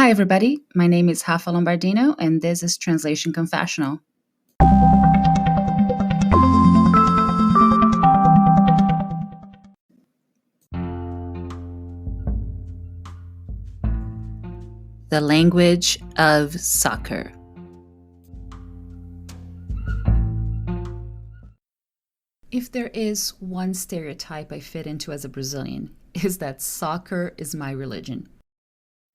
Hi, everybody. My name is RLombardino, and this is Translation Confessional. The language of soccer. If there is one stereotype I fit into as a Brazilian, is that soccer is my religion.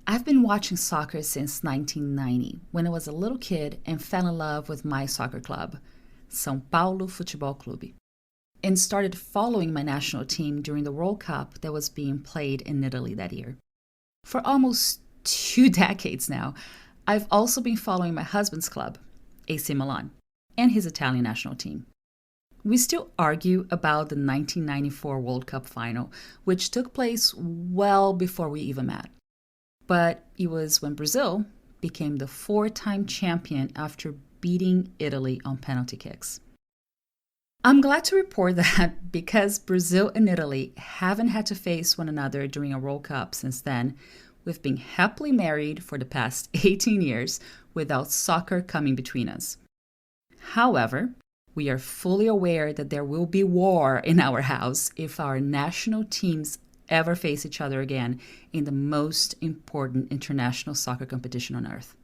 I've been watching soccer since 1990, when I was a little kid and fell in love with my soccer club, São Paulo Futebol Clube, and started following my national team during the World Cup that was being played in Italy that year. For almost 2 decades now, I've also been following my husband's club, AC Milan, and his Italian national team. We still argue about the 1994 World Cup final, which took place well before we even met. But it was when Brazil became the 4-time champion after beating Italy on penalty kicks. I'm glad to report that because Brazil and Italy haven't had to face one another during a World Cup since then, we've been happily married for the past 18 years without soccer coming between us. However, we are fully aware that there will be war in our house if our national teams ever face each other again in the most important international soccer competition on earth.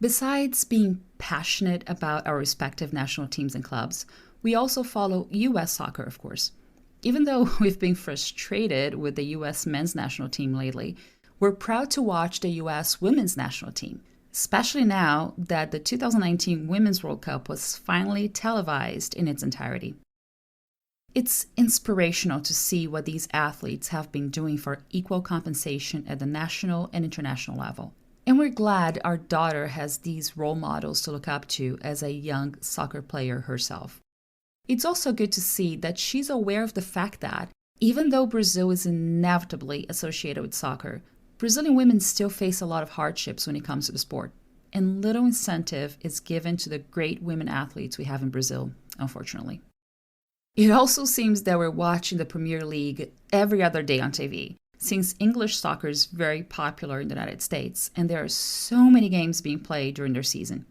Besides being passionate about our respective national teams and clubs, we also follow U.S. soccer, of course. Even though we've been frustrated with the U.S. men's national team lately, we're proud to watch the U.S. women's national team, especially now that the 2019 Women's World Cup was finally televised in its entirety. It's inspirational to see what these athletes have been doing for equal compensation at the national and international level. And we're glad our daughter has these role models to look up to as a young soccer player herself. It's also good to see that she's aware of the fact that, even though Brazil is inevitably associated with soccer, Brazilian women still face a lot of hardships when it comes to the sport. And little incentive is given to the great women athletes we have in Brazil, unfortunately. It also seems that we're watching the Premier League every other day on TV, since English soccer is very popular in the United States, and there are so many games being played during their season.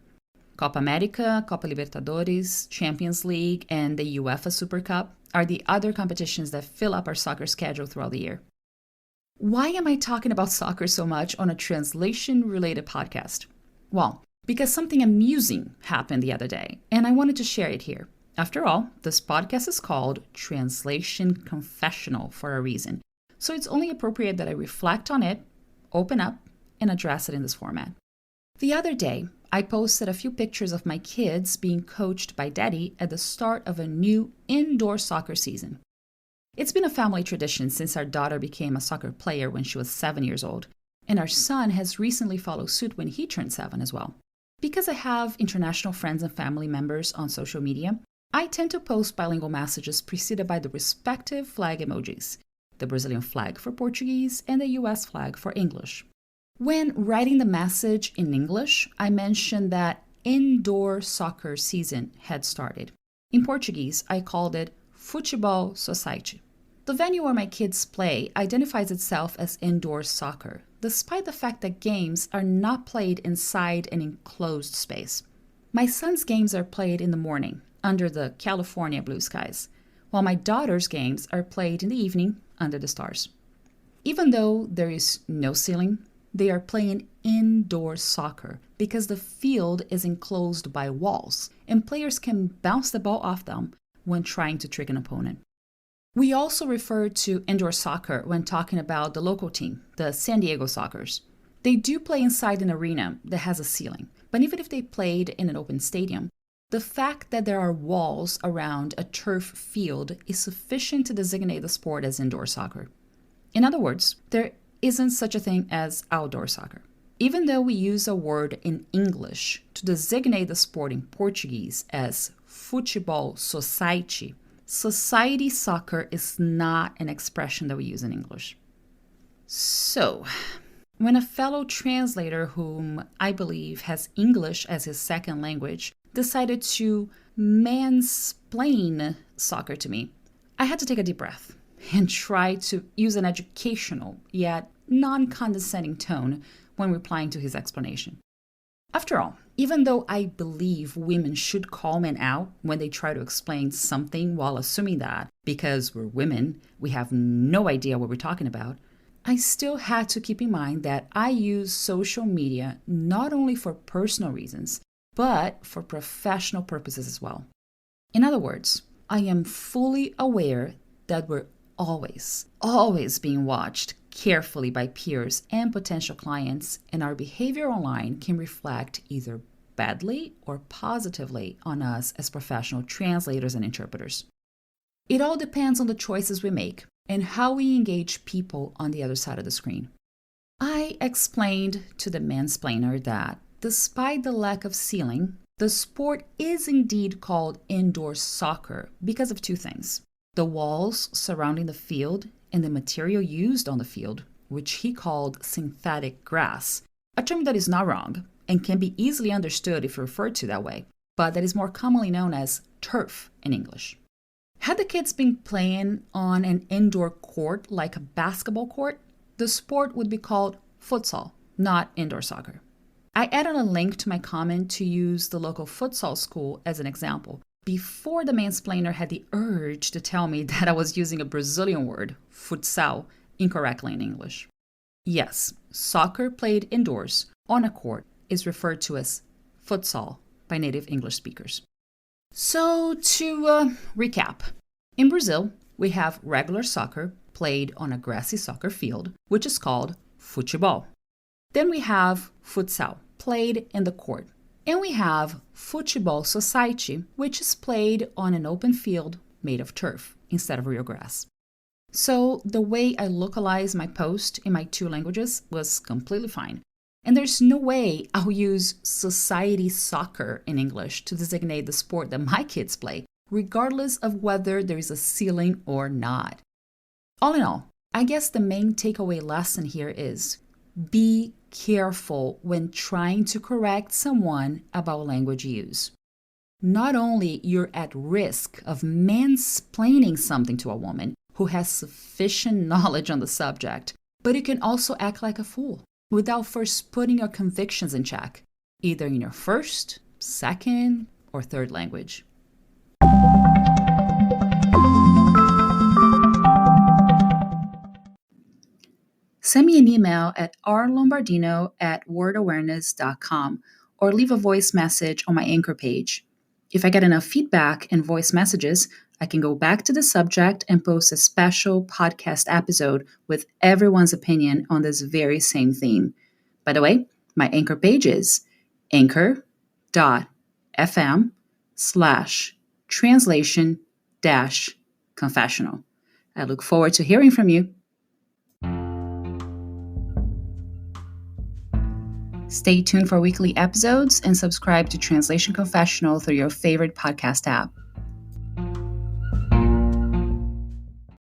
Copa América, Copa Libertadores, Champions League, and the UEFA Super Cup are the other competitions that fill up our soccer schedule throughout the year. Why am I talking about soccer so much on a translation-related podcast? Well, because something amusing happened the other day, and I wanted to share it here. After all, this podcast is called Translation Confessional for a reason, so it's only appropriate that I reflect on it, open up, and address it in this format. The other day, I posted a few pictures of my kids being coached by Daddy at the start of a new indoor soccer season. It's been a family tradition since our daughter became a soccer player when she was 7 years old, and our son has recently followed suit when he turned 7 as well. Because I have international friends and family members on social media, I tend to post bilingual messages preceded by the respective flag emojis, the Brazilian flag for Portuguese and the US flag for English. When writing the message in English, I mentioned that indoor soccer season had started. In Portuguese, I called it Futebol Society. The venue where my kids play identifies itself as indoor soccer, despite the fact that games are not played inside an enclosed space. My son's games are played in the morning, under the California blue skies, while my daughter's games are played in the evening under the stars. Even though there is no ceiling, they are playing indoor soccer because the field is enclosed by walls and players can bounce the ball off them when trying to trick an opponent. We also refer to indoor soccer when talking about the local team, the San Diego Sockers. They do play inside an arena that has a ceiling, but even if they played in an open stadium, the fact that there are walls around a turf field is sufficient to designate the sport as indoor soccer. In other words, there isn't such a thing as outdoor soccer. Even though we use a word in English to designate the sport in Portuguese as Futebol Society, society soccer is not an expression that we use in English. So, when a fellow translator whom I believe has English as his second language decided to mansplain soccer to me, I had to take a deep breath and try to use an educational yet non-condescending tone when replying to his explanation. After all, even though I believe women should call men out when they try to explain something while assuming that, because we're women, we have no idea what we're talking about, I still had to keep in mind that I use social media not only for personal reasons, but for professional purposes as well. In other words, I am fully aware that we're always being watched carefully by peers and potential clients, and our behavior online can reflect either badly or positively on us as professional translators and interpreters. It all depends on the choices we make and how we engage people on the other side of the screen. I explained to the mansplainer that, despite the lack of ceiling, the sport is indeed called indoor soccer because of two things: the walls surrounding the field and the material used on the field, which he called synthetic grass, a term that is not wrong and can be easily understood if referred to that way, but that is more commonly known as turf in English. Had the kids been playing on an indoor court like a basketball court, the sport would be called futsal, not indoor soccer. I added a link to my comment to use the local futsal school as an example, before the mansplainer had the urge to tell me that I was using a Brazilian word, futsal, incorrectly in English. Yes, soccer played indoors on a court is referred to as futsal by native English speakers. So to recap, in Brazil, we have regular soccer played on a grassy soccer field, which is called futebol. Then we have futsal, played in the court. And we have futebol society, which is played on an open field made of turf instead of real grass. So the way I localized my post in my two languages was completely fine. And there's no way I'll use society soccer in English to designate the sport that my kids play, regardless of whether there is a ceiling or not. All in all, I guess the main takeaway lesson here is be careful when trying to correct someone about language use. Not only you're at risk of mansplaining something to a woman who has sufficient knowledge on the subject, but you can also act like a fool without first putting your convictions in check, either in your first, second, or third language. Send me an email at rlombardino@wordawareness.com or leave a voice message on my Anchor page. If I get enough feedback and voice messages, I can go back to the subject and post a special podcast episode with everyone's opinion on this very same theme. By the way, my Anchor page is anchor.fm/translation-confessional. I look forward to hearing from you. Stay tuned for weekly episodes and subscribe to Translation Confessional through your favorite podcast app.